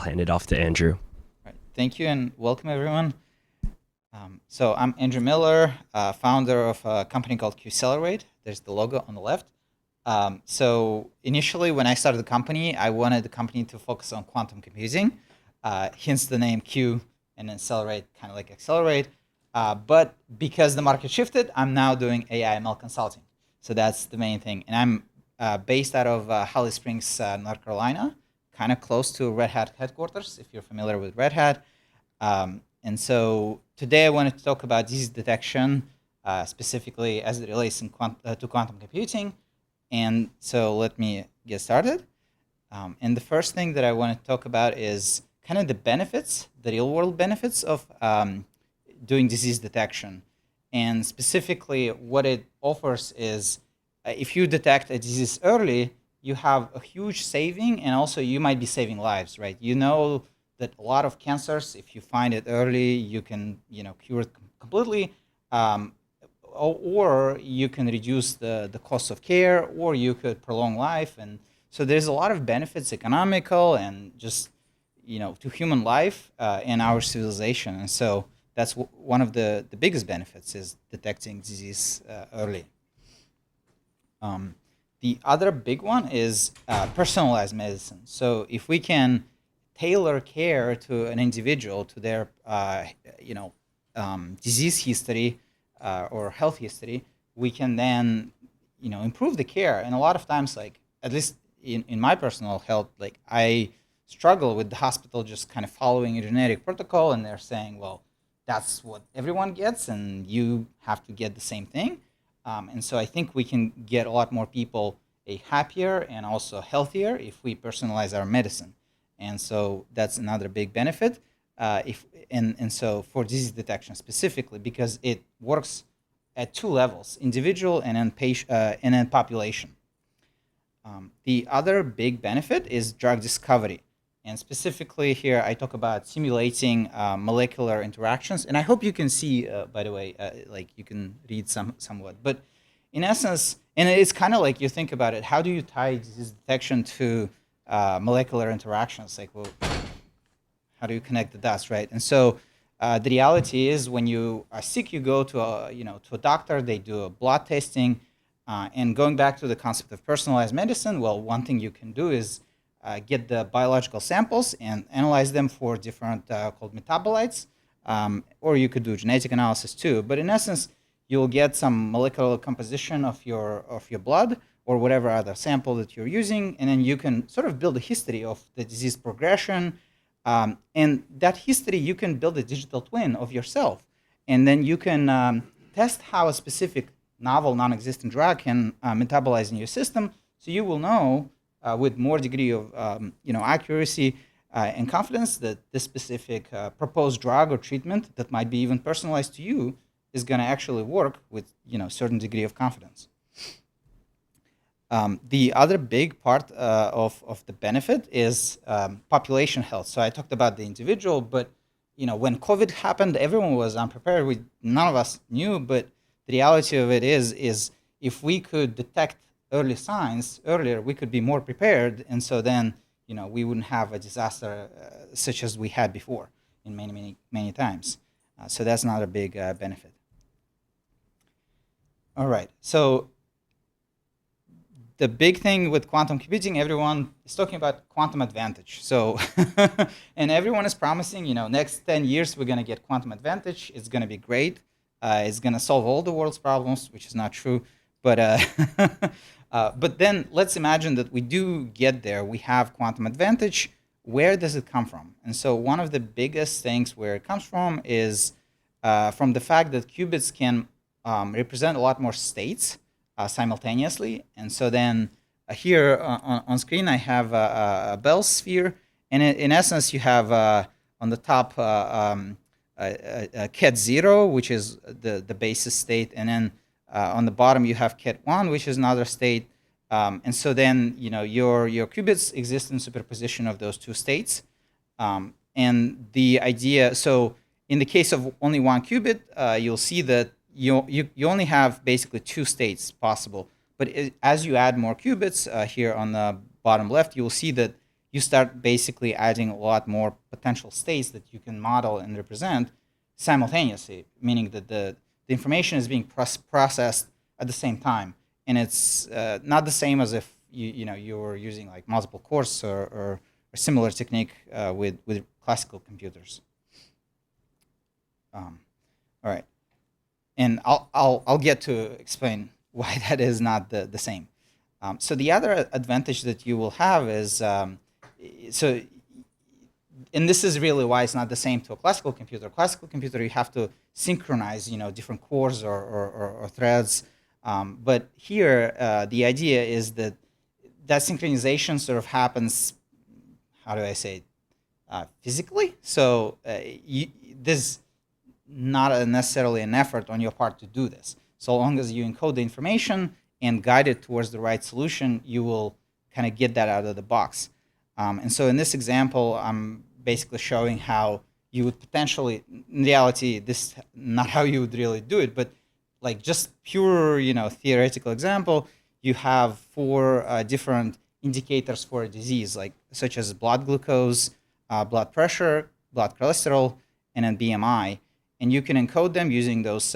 hand it off to Andrew. Right. Thank you and welcome everyone. So I'm Andrew Miller, founder of a company called Qcelerate. There's the logo on the left. So initially when I started the company, I wanted the company to focus on quantum computing, hence the name Q and Accelerate, kind of like accelerate. But because the market shifted, I'm now doing AI ML consulting. So that's the main thing. And I'm based out of Holly Springs, North Carolina, kind of close to Red Hat headquarters, if you're familiar with Red Hat. And so today I wanted to talk about disease detection, specifically as it relates to quantum computing. And so let me get started. And the first thing that I want to talk about is kind of the benefits, the real world benefits of doing disease detection. And specifically what it offers is if you detect a disease early, you have a huge saving, and also you might be saving lives, right? You know that a lot of cancers, if you find it early, you can cure it completely, or you can reduce the cost of care, or you could prolong life. And so there's a lot of benefits, economical and just to human life and our civilization. And so that's one of the biggest benefits is detecting disease early. The other big one is personalized medicine. So if we can tailor care to an individual, to their disease history or health history, we can then improve the care. And a lot of times, like at least in my personal health, like I struggle with the hospital just kind of following a generic protocol, and they're saying, well, that's what everyone gets, and you have to get the same thing. And so I think we can get a lot more people happier and also healthier if we personalize our medicine. And so that's another big benefit. So for disease detection specifically, because it works at two levels: individual and then population. The other big benefit is drug discovery. And specifically here, I talk about simulating molecular interactions. And I hope you can see, by the way, like you can read somewhat. But in essence, and it's kind of like you think about it, how do you tie disease detection to molecular interactions? Like, well, how do you connect the dots, right? And so the reality is when you are sick, you go to a doctor, they do a blood testing. And going back to the concept of personalized medicine, well, one thing you can do is get the biological samples and analyze them for different called metabolites, or you could do genetic analysis too. But in essence, you'll get some molecular composition of your blood or whatever other sample that you're using, and then you can sort of build a history of the disease progression. And that history, you can build a digital twin of yourself, and then you can test how a specific novel, non-existent drug can metabolize in your system, so you will know with more degree of accuracy and confidence that this specific proposed drug or treatment that might be even personalized to you is going to actually work with certain degree of confidence. The other big part of the benefit is population health. So I talked about the individual, but when COVID happened, everyone was unprepared. None of us knew, but the reality of it is if we could detect early signs earlier, we could be more prepared, and so then we wouldn't have a disaster such as we had before in many times. So that's another big benefit. All right, so the big thing with quantum computing, everyone is talking about quantum advantage. So, and everyone is promising, next 10 years we're going to get quantum advantage. It's going to be great. It's going to solve all the world's problems, which is not true. But but then let's imagine that we do get there. We have quantum advantage. Where does it come from? And so one of the biggest things where it comes from is from the fact that qubits can represent a lot more states simultaneously. And so then here on screen, I have a Bell sphere. And in essence, you have on the top ket 0, which is the basis state. And then on the bottom, you have ket 1, which is another state. And so then your qubits exist in superposition of those two states. And the idea, so in the case of only one qubit, you'll see that you only have basically two states possible. But as you add more qubits here on the bottom left, you will see that you start basically adding a lot more potential states that you can model and represent simultaneously, meaning that the information is being processed at the same time, and it's not the same as if you were using like multiple cores or a similar technique with classical computers. All right, and I'll get to explain why that is not the same. So the other advantage that you will have is so, and this is really why it's not the same to a classical computer. Classical computer, you have to synchronize, different cores or threads. But here, the idea is that that synchronization sort of happens. How do I say it? Physically. So there's not necessarily an effort on your part to do this. So long as you encode the information and guide it towards the right solution, you will kind of get that out of the box. And so in this example, I'm basically showing how you would potentially, in reality, this not how you would really do it, but like just pure, theoretical example, you have 4 different indicators for a disease, like such as blood glucose, blood pressure, blood cholesterol, and then BMI. And you can encode them using those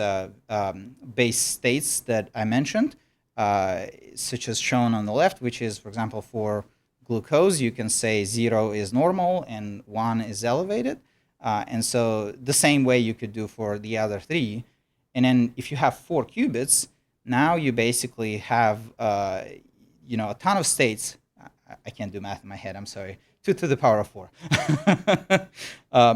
base states that I mentioned, such as shown on the left, which is, for example, for glucose, you can say 0 is normal and 1 is elevated. And so the same way you could do for the other 3. And then if you have 4 qubits, now you basically have a ton of states. I can't do math in my head, I'm sorry. 2 to the power of 4.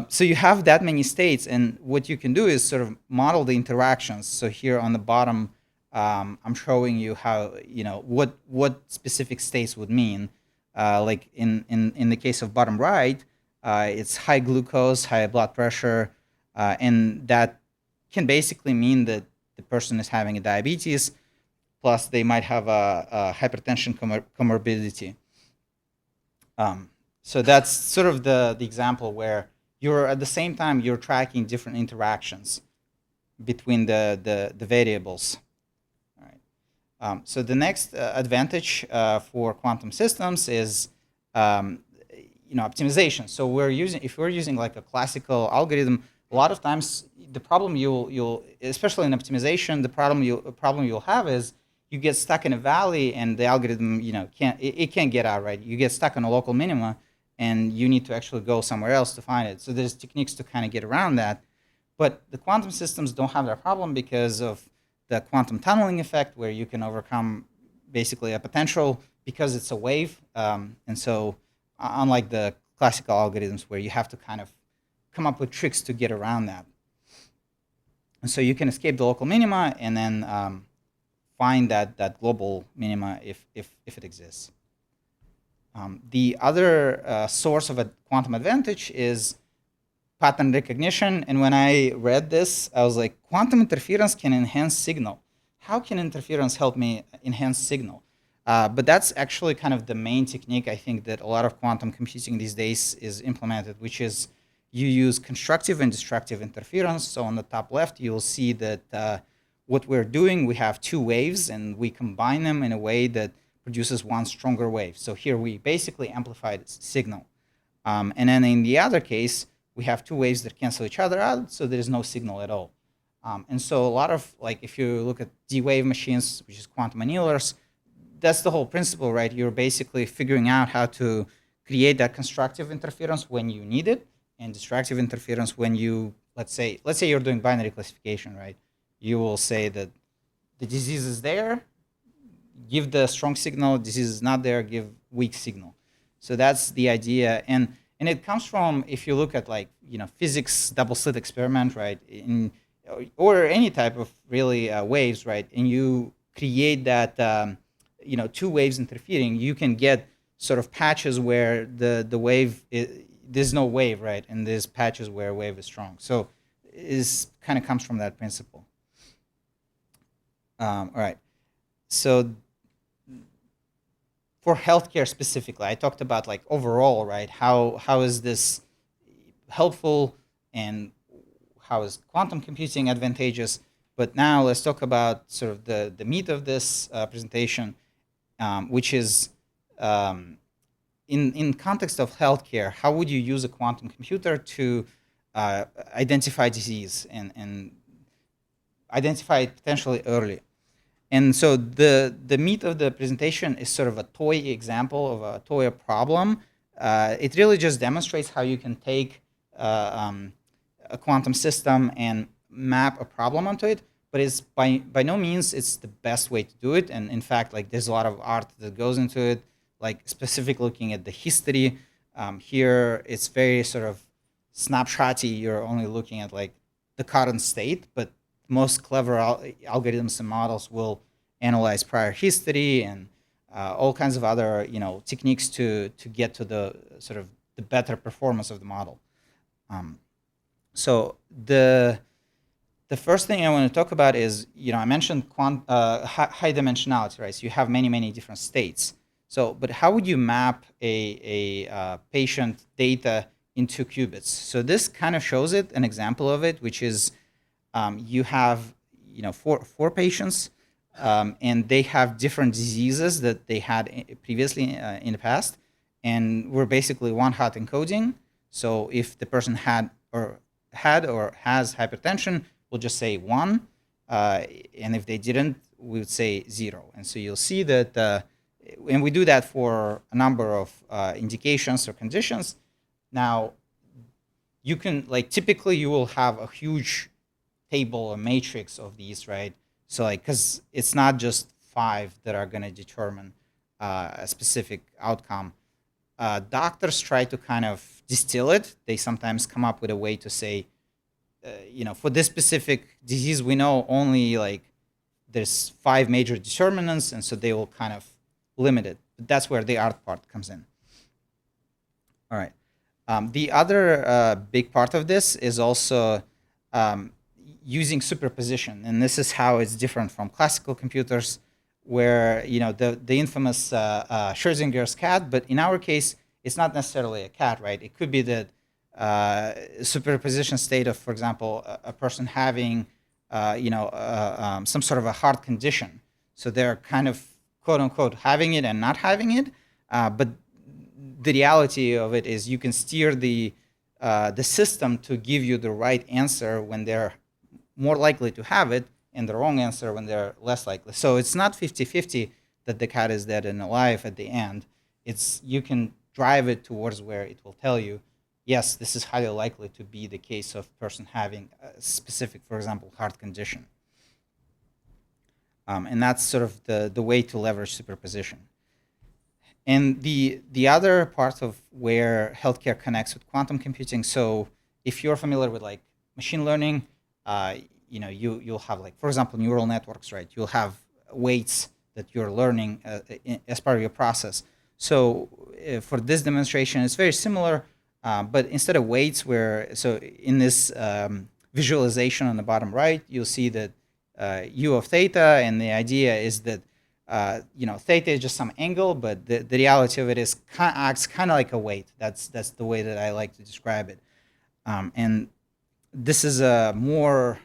So you have that many states, and what you can do is sort of model the interactions. So here on the bottom, I'm showing you how, what specific states would mean. Like in the case of bottom right, it's high glucose, high blood pressure, and that can basically mean that the person is having a diabetes, plus they might have a hypertension comorbidity. So that's sort of the example where you're at the same time you're tracking different interactions between the variables. All right. So the next advantage for quantum systems is optimization. So if we're using like a classical algorithm, a lot of times the problem you'll especially in optimization, the problem you'll have is you get stuck in a valley and the algorithm can't get out, right. You get stuck on a local minima and you need to actually go somewhere else to find it. So there's techniques to kind of get around that. But the quantum systems don't have that problem because of the quantum tunneling effect, where you can overcome basically a potential because it's a wave. And so unlike the classical algorithms where you have to kind of come up with tricks to get around that. And so you can escape the local minima and then find that global minima if it exists. The other source of a quantum advantage is pattern recognition. And when I read this, I was like, quantum interference can enhance signal. How can interference help me enhance signal? But that's actually kind of the main technique I think that a lot of quantum computing these days is implemented, which is you use constructive and destructive interference. So on the top left, you'll see that what we're doing, we have 2 waves and we combine them in a way that produces one stronger wave. So here we basically amplified signal. And then in the other case, we have 2 waves that cancel each other out, so there is no signal at all. And so a lot of, like, if you look at D-wave machines, which is quantum annealers, that's the whole principle, right? You're basically figuring out how to create that constructive interference when you need it, and destructive interference when you, let's say you're doing binary classification, right? You will say that the disease is there, give the strong signal, disease is not there, give weak signal. So that's the idea. And it comes from, if you look at physics double slit experiment, right? Or any type of really waves, right? And you create that, 2 waves interfering, you can get sort of patches where the wave, there's no wave, right? And there's patches where wave is strong. So it kind of comes from that principle. All right. So for healthcare specifically, I talked about overall, right? How is this helpful and how is quantum computing advantageous? But now let's talk about sort of the meat of this presentation, which is in context of healthcare, how would you use a quantum computer to identify disease and identify it potentially early? And so the meat of the presentation is sort of a toy example of a toy problem. It really just demonstrates how you can take a quantum system and map a problem onto it, but it's by no means it's the best way to do it. And in fact, like there's a lot of art that goes into it, like specific looking at the history. Here, it's very sort of snapshotty. You're only looking at like the current state, but most clever algorithms and models will analyze prior history and all kinds of other techniques to get to the sort of the better performance of the model. So the first thing I want to talk about is, I mentioned high dimensionality, right? So you have many different states. So, but how would you map a patient data into qubits? So this kind of shows it, an example of it, which is you have, four patients, and they have different diseases that they had previously in the past, and we're basically one-hot encoding. So if the person had or has hypertension, we'll just say 1, and if they didn't, we would say 0. And so you'll see that, and we do that for a number of indications or conditions. Now, you can, like, typically you will have a huge table or matrix of these, right? So, like, because it's not just 5 that are going to determine a specific outcome. Doctors try to kind of distill it. They sometimes come up with a way to say, for this specific disease, we know only like there's 5 major determinants, and so they will kind of limit it. But that's where the art part comes in. All right. The other big part of this is also using superposition, and this is how it's different from classical computers, where the infamous Schrodinger's cat. But in our case, it's not necessarily a cat, right? It could be that superposition state of, for example, a person having some sort of a heart condition. So they're kind of quote unquote having it and not having it, but the reality of it is you can steer the system to give you the right answer when they're more likely to have it, and the wrong answer when they're less likely. So it's not 50-50 that the cat is dead and alive at the end. It's you can drive it towards where it will tell you, yes, this is highly likely to be the case of person having a specific, for example, heart condition. And that's sort of the way to leverage superposition. And the other part of where healthcare connects with quantum computing, so if you're familiar with like machine learning, you'll have, like, for example, neural networks, right? You'll have weights that you're learning as part of your process. So for this demonstration, it's very similar, but instead of weights, so in this visualization on the bottom right, you'll see that u of theta, and the idea is that theta is just some angle, but the reality of it is acts kind of like a weight. That's the way that I like to describe it. And this is a more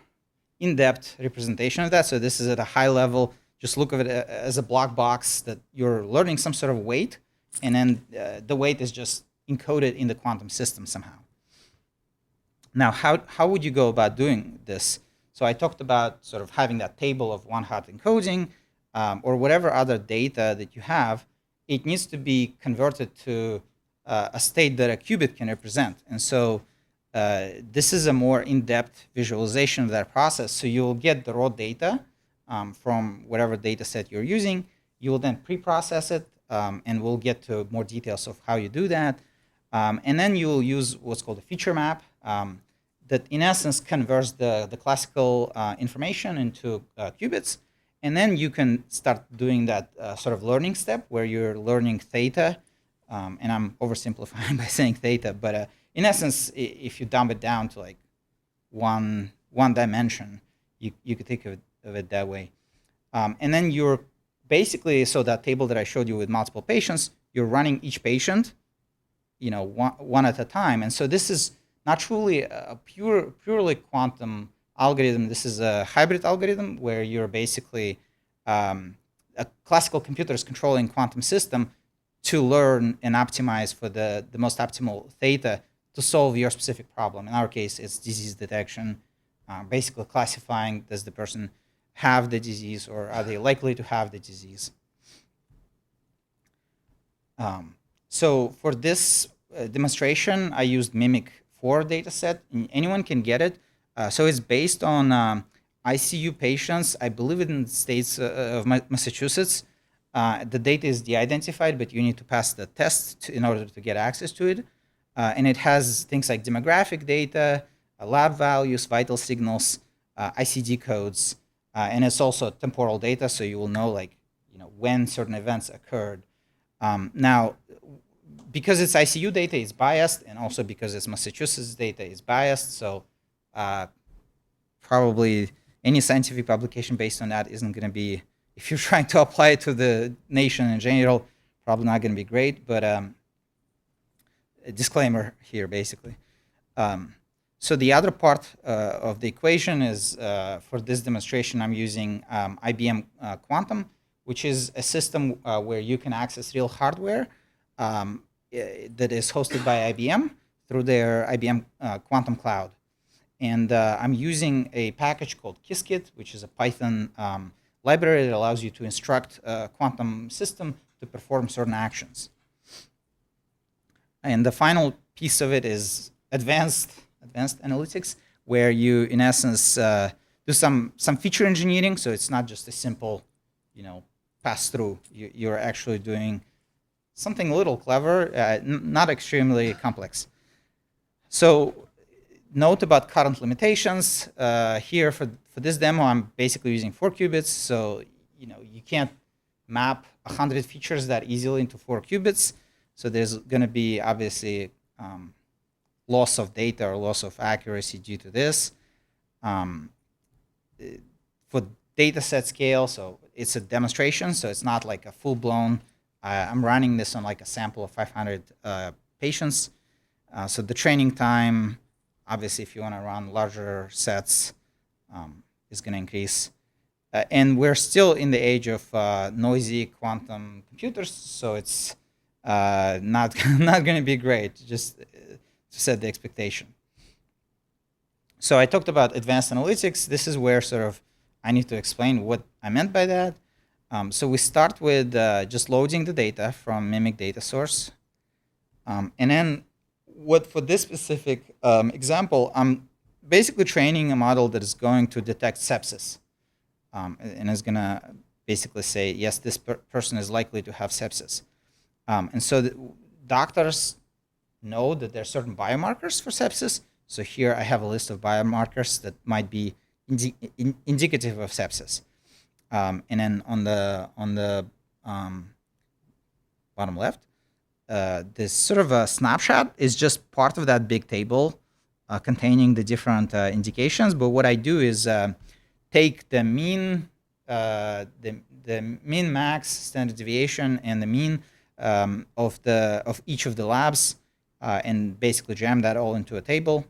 in-depth representation of that. So this is at a high level. Just look at it as a block box that you're learning some sort of weight, and then the weight is just encoded in the quantum system somehow. Now, how would you go about doing this? So I talked about sort of having that table of one-hot encoding, or whatever other data that you have. It needs to be converted to a state that a qubit can represent. And so this is a more in-depth visualization of that process. So you'll get the raw data from whatever data set you're using. You will then pre-process it, and we'll get to more details of how you do that. And then you'll use what's called a feature map that, in essence, converts the classical information into qubits. And then you can start doing that sort of learning step where you're learning theta. And I'm oversimplifying by saying theta, but in essence, if you dumb it down to like one dimension, you could think of it that way. And then you're basically, so that table that I showed you with multiple patients, you're running each patient, one at a time. And so this is not truly a purely quantum algorithm. This is a hybrid algorithm where you're basically a classical computer is controlling quantum system to learn and optimize for the most optimal theta to solve your specific problem. In our case, it's disease detection, basically classifying, does the person have the disease or are they likely to have the disease. So for this demonstration, I used Mimic 4 dataset. Anyone can get it. So it's based on ICU patients, I believe in the states of Massachusetts. The data is de-identified, but you need to pass the test in order to get access to it. And it has things like demographic data, lab values, vital signals, ICD codes, and it's also temporal data, so you will know when certain events occurred. Now, because it's ICU data, it's biased, and also because it's Massachusetts data, it's biased. So probably any scientific publication based on that isn't going to be, if you're trying to apply it to the nation in general, probably not going to be great. But a disclaimer here, basically. So the other part of the equation is, for this demonstration, I'm using IBM Quantum, which is a system where you can access real hardware that is hosted by IBM through their IBM Quantum Cloud. And I'm using a package called Qiskit, which is a Python library that allows you to instruct a quantum system to perform certain actions. And the final piece of it is advanced analytics, where you, in essence, do some feature engineering. So it's not just a simple, pass through. You're actually doing something a little clever, not extremely complex. So note about current limitations. Here for this demo, I'm basically using 4 qubits. So you can't map 100 features that easily into 4 qubits. So there's going to be obviously loss of data or loss of accuracy due to this. For data set scale, so it's a demonstration, so it's not like a full-blown. I'm running this on like a sample of 500 patients. So the training time, obviously, if you want to run larger sets, is going to increase. And we're still in the age of noisy quantum computers, so it's not going to be great, just to set the expectation. So I talked about advanced analytics. This is where sort of I need to explain what I meant by that. So we start with just loading the data from Mimic data source. And then for this specific example, I'm basically training a model that is going to detect sepsis. And is going to basically say, yes, this person is likely to have sepsis. And so the doctors know that there are certain biomarkers for sepsis. So here I have a list of biomarkers that might be indicative of sepsis. And then on the bottom left, this sort of a snapshot is just part of that big table containing the different indications. But what I do is take the mean, the min max standard deviation and the mean of each of the labs, and basically jam that all into a table.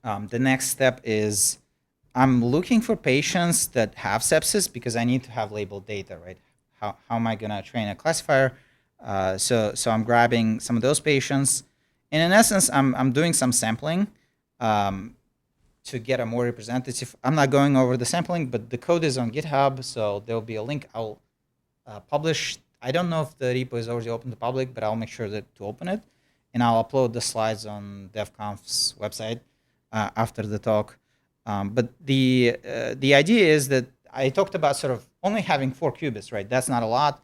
The next step is I'm looking for patients that have sepsis because I need to have labeled data, right? How am I going to train a classifier? So I'm grabbing some of those patients, and in essence, I'm doing some sampling to get a more representative. I'm not going over the sampling, but the code is on GitHub, so there will be a link I'll publish. I don't know if the repo is already open to public, but I'll make sure to open it, and I'll upload the slides on DevConf's website after the talk. But the idea is that I talked about sort of only having 4 qubits, right? That's not a lot.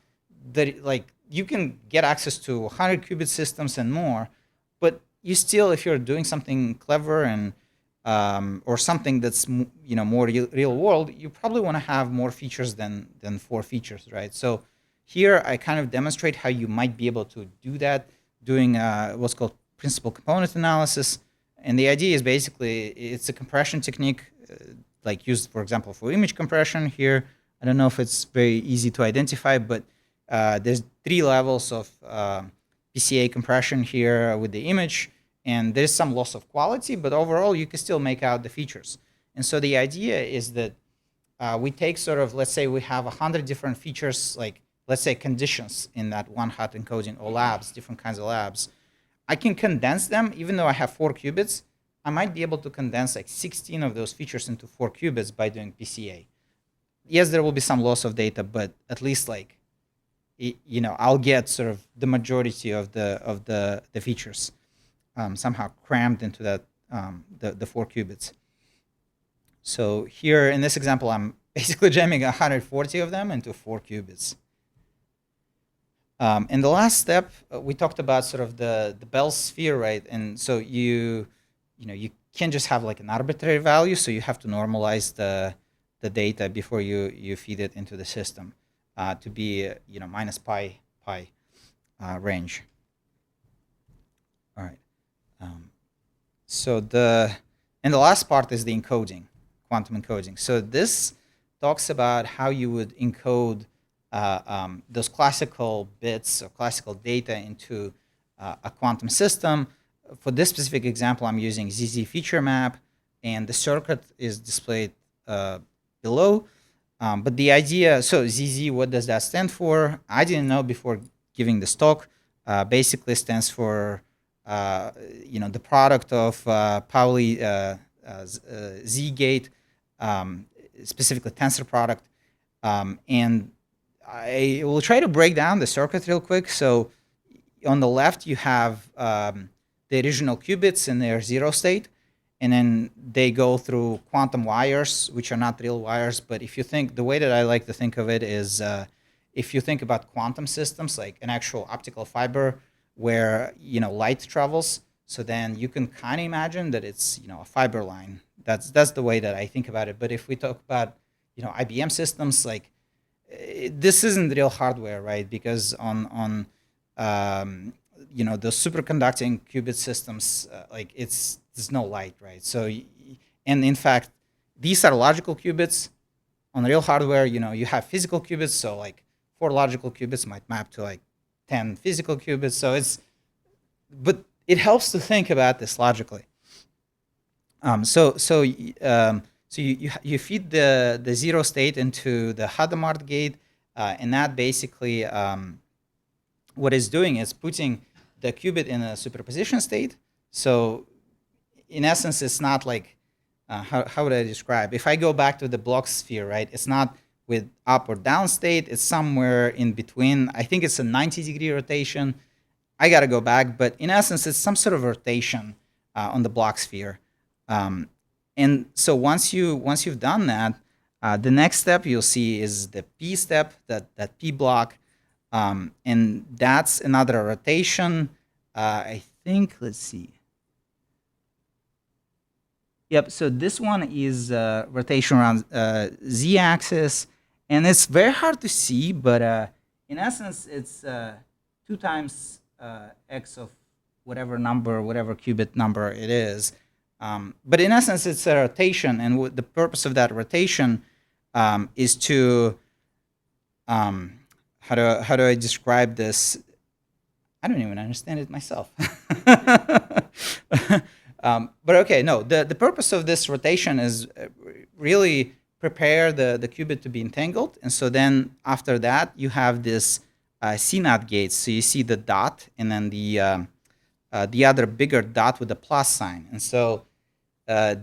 You can get access to 100 qubit systems and more, but you still, if you're doing something clever and or something that's more real world, you probably want to have more features than 4 features, right? So here I kind of demonstrate how you might be able to do that, doing what's called principal component analysis. And the idea is basically it's a compression technique, like used, for example, for image compression here. I don't know if it's very easy to identify, but there's 3 levels of PCA compression here with the image, and there's some loss of quality, but overall you can still make out the features. And so the idea is that we take sort of, let's say we have 100 different features, like let's say, conditions in that one hot encoding, or labs, different kinds of labs, I can condense them. Even though I have 4 qubits, I might be able to condense like 16 of those features into 4 qubits by doing PCA. Yes, there will be some loss of data, but at least like, I'll get sort of the majority of the features somehow crammed into that the 4 qubits. So here in this example, I'm basically jamming 140 of them into 4 qubits. In the last step, we talked about sort of the Bell sphere, right? And so you can't just have like an arbitrary value, so you have to normalize the data before you feed it into the system to be minus pi range. All right. So the last part is the encoding, quantum encoding. So this talks about how you would encode those classical bits or classical data into a quantum system. For this specific example, I'm using ZZ feature map, and the circuit is displayed below. But the idea, so ZZ, what does that stand for? I didn't know before giving this talk. Basically stands for the product of Pauli Z gate, specifically tensor product, and I will try to break down the circuit real quick. So on the left, you have the original qubits in their 0 state, and then they go through quantum wires, which are not real wires. But if you think, the way that I like to think of it is, if you think about quantum systems, like an actual optical fiber where light travels, so then you can kind of imagine that it's a fiber line. That's the way that I think about it. But if we talk about IBM systems, like this isn't real hardware, right? Because on the superconducting qubit systems, like there's no light, right? So, and in fact, these are logical qubits. On real hardware, you have physical qubits. So like 4 logical qubits might map to like 10 physical qubits. So but it helps to think about this logically. So you feed the 0 state into the Hadamard gate, and that basically what it's doing is putting the qubit in a superposition state. So in essence, it's not like how would I describe? If I go back to the Bloch sphere, right? It's not with up or down state. It's somewhere in between. I think it's a 90-degree rotation. I got to go back, but in essence, it's some sort of rotation on the Bloch sphere. And so once you've done that, the next step you'll see is the P step, that P block, and that's another rotation. I think, let's see. Yep. So this one is rotation around z-axis, and it's very hard to see, but in essence, it's 2 times x of whatever qubit number it is. But in essence, it's a rotation, and the purpose of that rotation is to how do I describe this? I don't even understand it myself. But okay, no. The purpose of this rotation is really prepare the qubit to be entangled, and so then after that you have this CNOT gates. So you see the dot, and then the other bigger dot with the plus sign, and so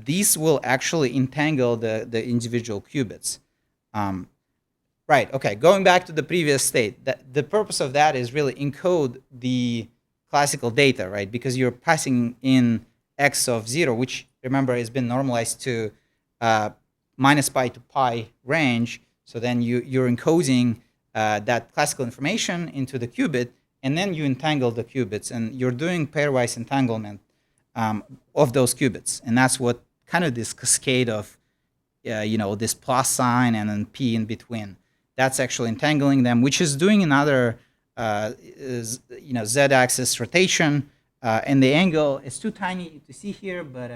these will actually entangle the individual qubits. Right. Okay. Going back to the previous state, the purpose of that is really encode the classical data, right? Because you're passing in x of 0, which remember has been normalized to minus pi to pi range. So then you're encoding that classical information into the qubit, and then you entangle the qubits, and you're doing pairwise entanglement of those qubits, and that's what kind of this cascade of this plus sign and then p in between. That's actually entangling them, which is doing another z-axis rotation, and the angle is too tiny to see here, but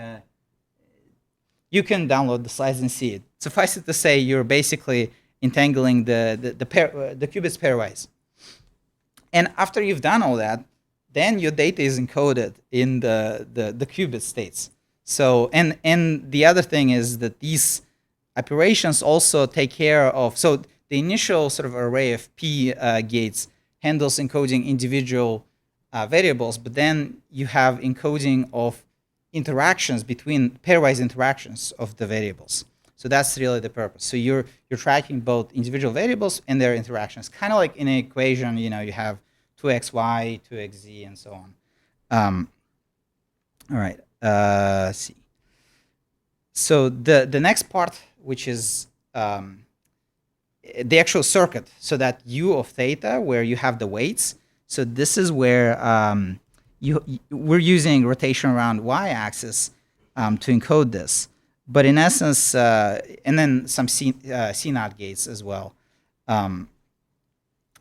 you can download the slides and see it. Suffice it to say, you're basically entangling the qubits pairwise. And after you've done all that, then your data is encoded in the qubit states. So and the other thing is that these operations also take care of, so the initial sort of array of P gates handles encoding individual variables, but then you have encoding of interactions between pairwise interactions of the variables. So that's really the purpose. So you're tracking both individual variables and their interactions, kind of like in an equation. You have 2xy, 2xz, and so on. All right. Let's see. So the next part, which is the actual circuit, so that u of theta, where you have the weights. So this is where we're using rotation around y-axis to encode this. But in essence, and then some C naught gates as well.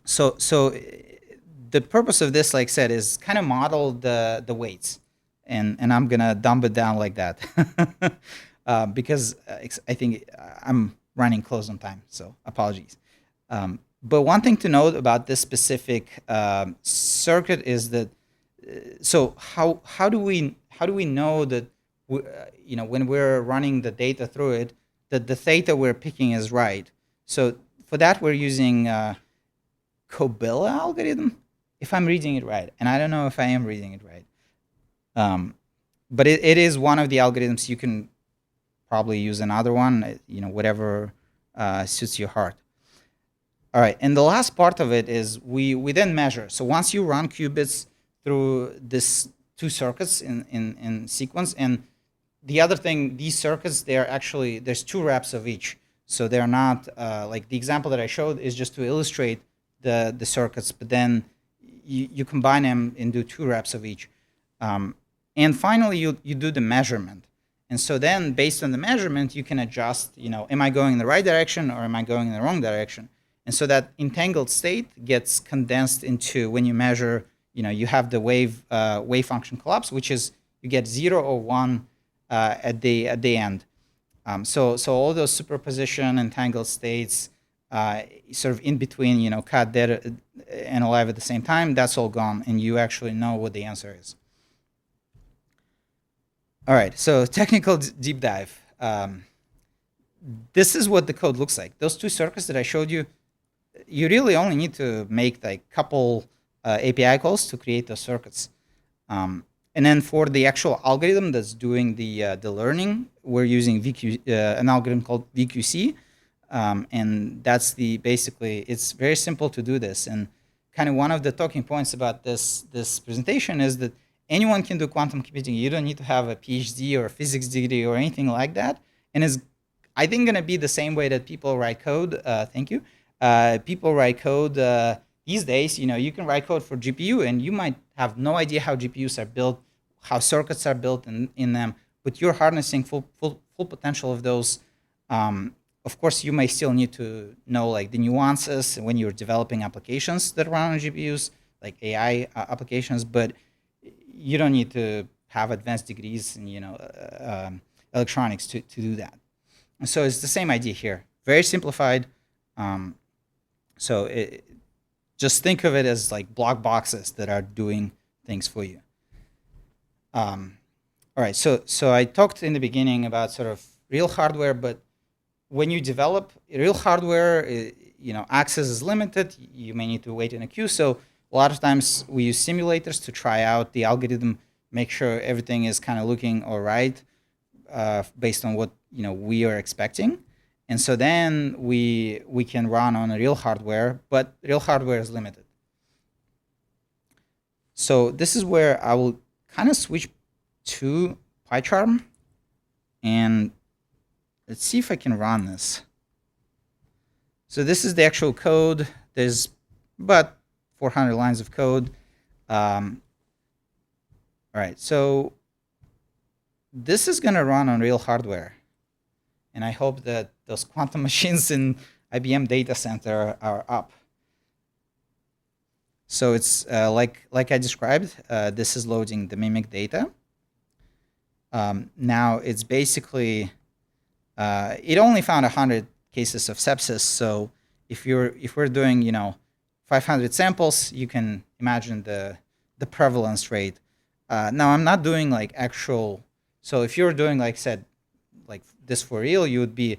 So the purpose of this, like I said, is kind of model the weights, and I'm gonna dumb it down like that because I think I'm running close on time, so apologies. But one thing to note about this specific circuit is that so how do we know that when we're running the data through it, that the theta we're picking is right? So for that, we're using Kobila algorithm, if I'm reading it right, and I don't know if I am reading it right. But it is one of the algorithms. You can probably use another one, whatever suits your heart. All right, and the last part of it is we then measure. So once you run qubits through this two circuits in sequence, and the other thing, these circuits, there's two reps of each. So they're not, like the example that I showed is just to illustrate the circuits, but then you combine them and do two reps of each. And finally, you do the measurement. And so then based on the measurement, you can adjust, am I going in the right direction or am I going in the wrong direction? And so that entangled state gets condensed into, when you measure, you have the wave function collapse, which is you get 0 or 1 at the end. So all those superposition entangled states, sort of in between, cut, dead, and alive at the same time, that's all gone, and you actually know what the answer is. All right, so technical deep dive. This is what the code looks like. Those two circuits that I showed you, you really only need to make like a couple API calls to create those circuits. And then for the actual algorithm that's doing the learning, we're using an algorithm called VQC. And that's basically, it's very simple to do this. And kind of one of the talking points about this presentation is that anyone can do quantum computing. You don't need to have a PhD or a physics degree or anything like that. And it's, I think, going to be the same way that people write code. Thank you. People write code these days. You can write code for GPU, and you might have no idea how GPUs are built, how circuits are built in them, but you're harnessing full potential of those. Of course, you may still need to know like the nuances when you're developing applications that run on GPUs, like AI applications, but you don't need to have advanced degrees in electronics to do that. And so it's the same idea here, very simplified. So just think of it as like block boxes that are doing things for you. All right, so I talked in the beginning about sort of real hardware, but when you develop real hardware, access is limited. You may need to wait in a queue. So a lot of times we use simulators to try out the algorithm, make sure everything is kind of looking all right based on what we are expecting. And so then we can run on a real hardware, but real hardware is limited. So this is where I will kind of switch to PyCharm, and let's see if I can run this. So this is the actual code. There's about 400 lines of code. All right, so this is going to run on real hardware. And I hope that those quantum machines in IBM data center are up. So it's like I described, this is loading the mimic data. Now it's basically, it only found 100 cases of sepsis. So if we're doing 500 samples, you can imagine the prevalence rate. Now I'm not doing like actual. So if you're doing, like I said, like this for real, you would be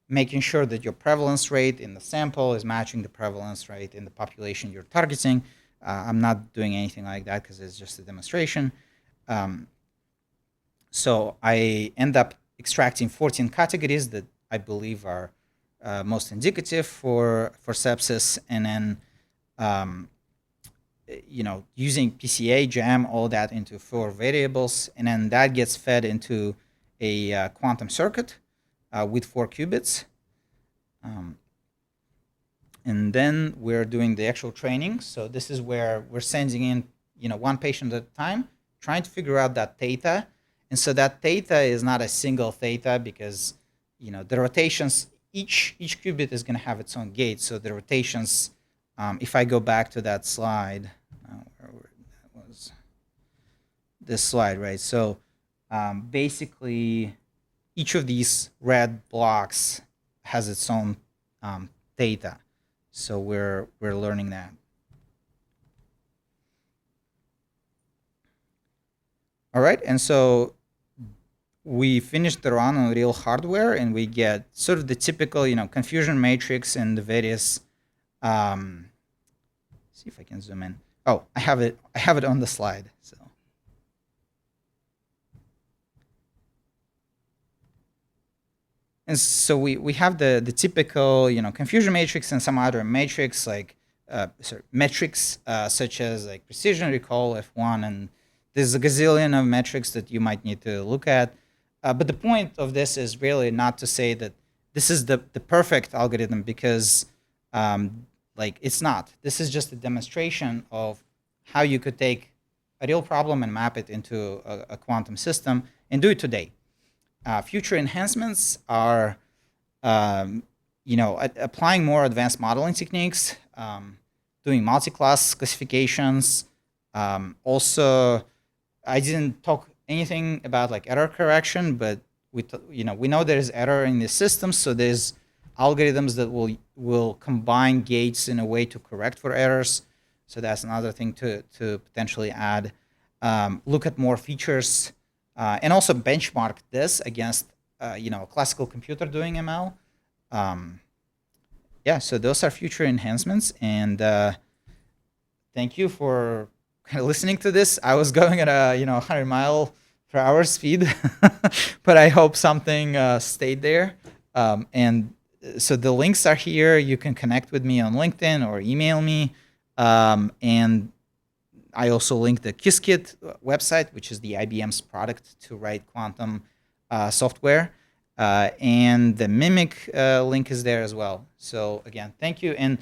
making sure that your prevalence rate in the sample is matching the prevalence rate in the population you're targeting. I'm not doing anything like that because it's just a demonstration. So I end up extracting 14 categories that I believe are most indicative for sepsis, and then using PCA, jam, all that into 4 variables, and then that gets fed into a quantum circuit with 4 qubits. And then we're doing the actual training. So this is where we're sending in, one patient at a time, trying to figure out that theta. And so that theta is not a single theta because, the rotations, each qubit is going to have its own gate. So the rotations, if I go back to that slide, where that was this slide, right? So basically, each of these red blocks has its own theta. So we're learning that. All right, and so we finished the run on real hardware, and we get sort of the typical, confusion matrix and the various. See if I can zoom in. Oh, I have it on the slide. So. And so we have the typical, confusion matrix and some other matrix metrics such as like precision recall, F1, and there's a gazillion of metrics that you might need to look at. But the point of this is really not to say that this is the perfect algorithm, because it's not. This is just a demonstration of how you could take a real problem and map it into a quantum system and do it today. Future enhancements are, applying more advanced modeling techniques, doing multi-class classifications. Also, I didn't talk anything about like error correction, but we know there's error in the system, so there's algorithms that will combine gates in a way to correct for errors. So that's another thing to potentially add. Look at more features. And also benchmark this against, a classical computer doing ML. So those are future enhancements. And thank you for kind of listening to this. I was going at a 100-mile-per-hour speed, but I hope something stayed there. And so the links are here. You can connect with me on LinkedIn or email me. And I also linked the Qiskit website, which is the IBM's product to write quantum software. And the Mimic link is there as well. So again, thank you. And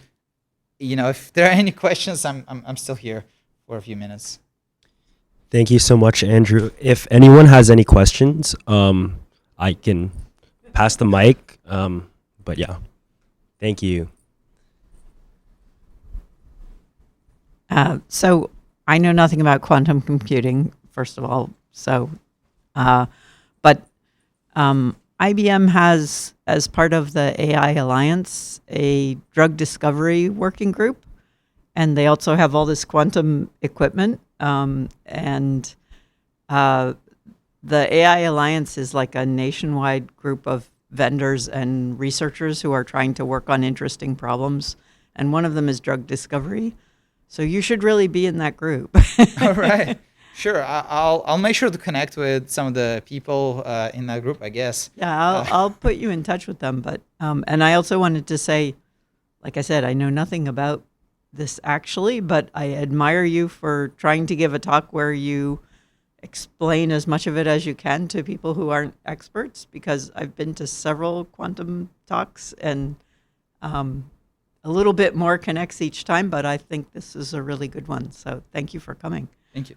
if there are any questions, I'm still here for a few minutes. Thank you so much, Andrew. If anyone has any questions, I can pass the mic. But yeah, thank you. So I know nothing about quantum computing, first of all. So, but IBM has, as part of the AI Alliance, a drug discovery working group, and they also have all this quantum equipment. And the AI Alliance is like a nationwide group of vendors and researchers who are trying to work on interesting problems. And one of them is drug discovery. So you should really be in that group. All right. Sure. I'll make sure to connect with some of the people in that group, I guess. Yeah, I'll put you in touch with them. But and I also wanted to say, like I said, I know nothing about this actually, but I admire you for trying to give a talk where you explain as much of it as you can to people who aren't experts, because I've been to several quantum talks and a little bit more connects each time, but I think this is a really good one. So thank you for coming. Thank you.